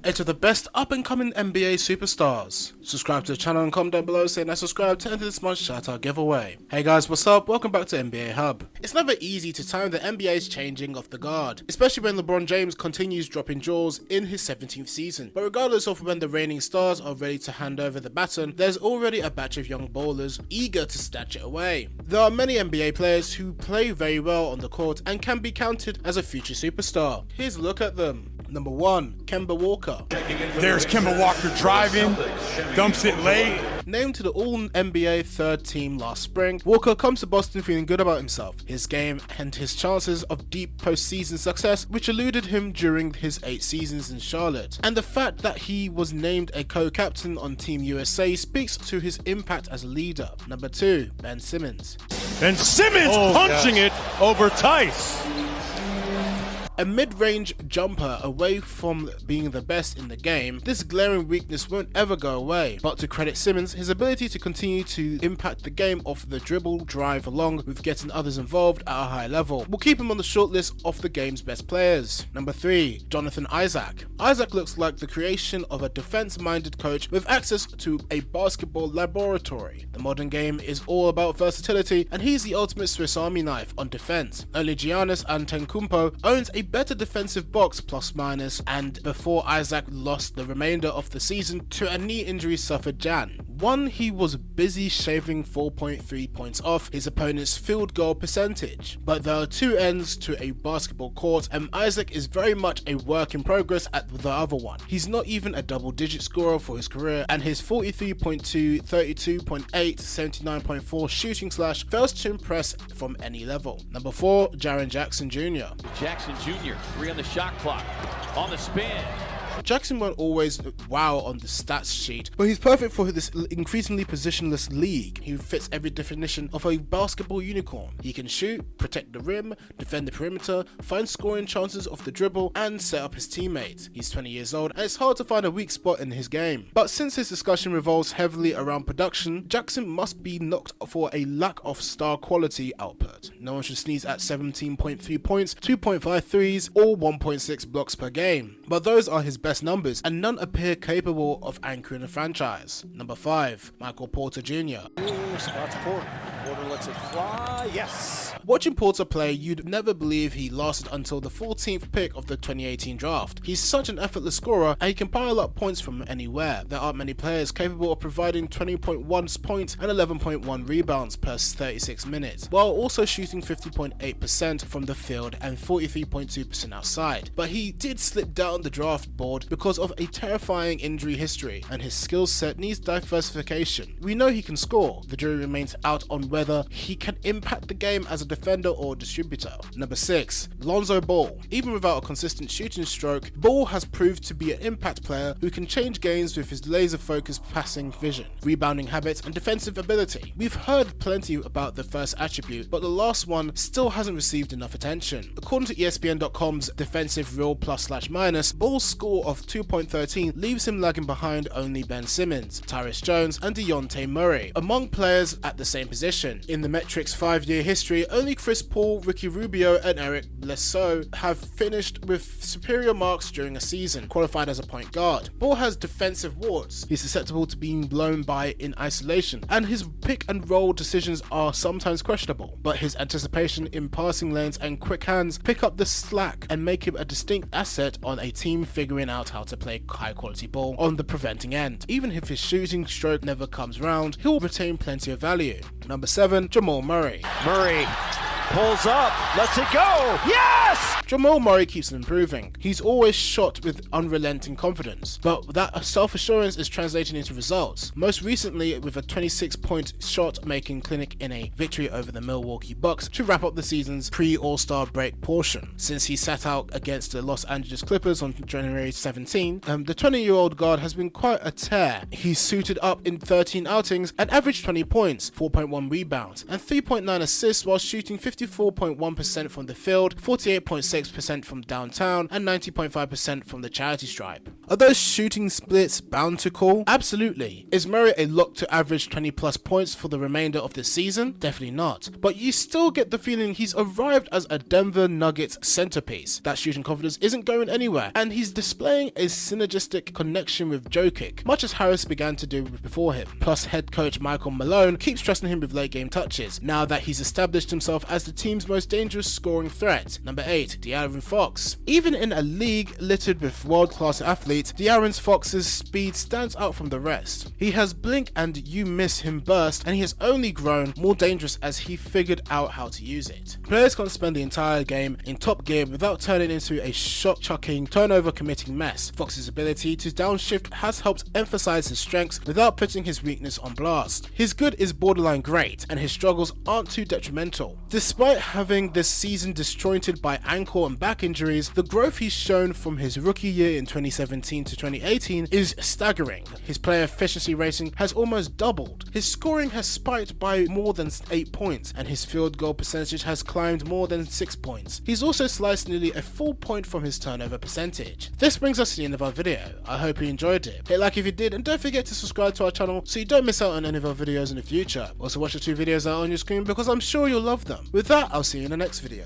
8 of the best up-and-coming NBA superstars. Subscribe to the channel and comment down below saying I subscribe to enter this month's shoutout giveaway. Hey guys, what's up? Welcome back to NBA Hub. It's never easy to time the NBA's changing of the guard, especially when LeBron James continues dropping jaws in his 17th season. But regardless of when the reigning stars are ready to hand over the baton, there's already a batch of young ballers eager to snatch it away. There are many NBA players who play very well on the court and can be counted as a future superstar. Here's a look at them. Number 1, Kemba Walker. There's Kemba Walker driving, dumps it late. Named to the All-NBA third team last spring, Walker comes to Boston feeling good about himself, his game, and his chances of deep postseason success, which eluded him during his 8 seasons in Charlotte. And the fact that he was named a co-captain on Team USA speaks to his impact as a leader. Number 2, Ben Simmons. And Simmons punching it over Tice. A mid-range jumper away from being the best in the game, this glaring weakness won't ever go away. But to credit Simmons, his ability to continue to impact the game off the dribble drive along with getting others involved at a high level will keep him on the shortlist of the game's best players. Number 3, Jonathan Isaac. Isaac looks like the creation of a defense-minded coach with access to a basketball laboratory. The modern game is all about versatility, and he's the ultimate Swiss Army knife on defense. Only Giannis Antetokounmpo owns a better defensive box plus minus, and before Isaac lost the remainder of the season to a knee injury suffered Jan. One, he was busy shaving 4.3 points off his opponent's field goal percentage. But there are two ends to a basketball court, and Isaac is very much a work in progress at the other one. He's not even a double-digit scorer for his career, and his 43.2, 32.8, 79.4 shooting slash fails to impress from any level. Number 4, Jaren Jackson Jr. Jackson Jr., 3 on the shot clock, on the spin. Jackson won't always wow on the stats sheet, but he's perfect for this increasingly positionless league. He fits every definition of a basketball unicorn. He can shoot, protect the rim, defend the perimeter, find scoring chances off the dribble, and set up his teammates. He's 20 years old, and it's hard to find a weak spot in his game. But since his discussion revolves heavily around production, Jackson must be knocked for a lack of star quality output. No one should sneeze at 17.3 points, 2.5 threes, or 1.6 blocks per game. But those are his best numbers, and none appear capable of anchoring a franchise. Number 5, Michael Porter Jr. Spots Porter. Porter lets it fly. Yes. Watching Porter play, you'd never believe he lasted until the 14th pick of the 2018 draft. He's such an effortless scorer, and he can pile up points from anywhere. There aren't many players capable of providing 20.1 points and 11.1 rebounds per 36 minutes, while also shooting 50.8% from the field and 43.2% outside. But he did slip down the draft board because of a terrifying injury history, and his skill set needs diversification. We know he can score. The jury remains out on whether he can impact the game as a defender or distributor. Number 6, Lonzo Ball. Even without a consistent shooting stroke, Ball has proved to be an impact player who can change games with his laser-focused passing vision, rebounding habits, and defensive ability. We've heard plenty about the first attribute, but the last one still hasn't received enough attention. According to ESPN.com's defensive real plus/minus, Ball's score of 2.13 leaves him lagging behind only Ben Simmons, Tyrese Jones, and Dejounte Murray, among players at the same position. In the metrics 5-year history, only Chris Paul, Ricky Rubio, and Eric Bledsoe have finished with superior marks during a season, qualified as a point guard. Ball has defensive warts. He's susceptible to being blown by in isolation, and his pick and roll decisions are sometimes questionable, but his anticipation in passing lanes and quick hands pick up the slack and make him a distinct asset on a team figuring out how to play high quality ball on the preventing end. Even if his shooting stroke never comes round, he'll retain plenty of value. Number 7, Jamal Murray. Murray pulls up, lets it go. Yes! Jamal Murray keeps improving. He's always shot with unrelenting confidence, but that self-assurance is translating into results. Most recently with a 26-point shot-making clinic in a victory over the Milwaukee Bucks to wrap up the season's pre-All-Star break portion. Since he sat out against the Los Angeles Clippers on January 17, the 20-year-old guard has been quite a tear. He's suited up in 13 outings and averaged 20 points, 4.1 rebounds, and 3.9 assists while shooting 54.1% from the field, 48.7 96% from downtown and 90.5% from the charity stripe. Are those shooting splits bound to call? Absolutely. Is Murray a lock to average 20 plus points for the remainder of the season? Definitely not. But you still get the feeling he's arrived as a Denver Nuggets centerpiece. That shooting confidence isn't going anywhere, and he's displaying a synergistic connection with Jokic, much as Harris began to do before him. Plus, head coach Michael Malone keeps trusting him with late game touches, now that he's established himself as the team's most dangerous scoring threat. Number 8, De'Aaron Fox. Even in a league littered with world-class athletes, De'Aaron Fox's speed stands out from the rest. He has blink and you miss him burst, and he has only grown more dangerous as he figured out how to use it. Players can't spend the entire game in top gear without turning into a shot-chucking, turnover-committing mess. Fox's ability to downshift has helped emphasize his strengths without putting his weakness on blast. His good is borderline great, and his struggles aren't too detrimental. Despite having this season disjointed by ankle and back injuries, the growth he's shown from his rookie year in 2017 to 2018 is staggering. His player efficiency rating has almost doubled. His scoring has spiked by more than 8 points, and his field goal percentage has climbed more than 6 points. He's also sliced nearly a full point from his turnover percentage. This brings us to the end of our video. I hope you enjoyed it. Hit like if you did, and don't forget to subscribe to our channel so you don't miss out on any of our videos in the future. Also watch the 2 videos that are on your screen because I'm sure you'll love them. With that, I'll see you in the next video.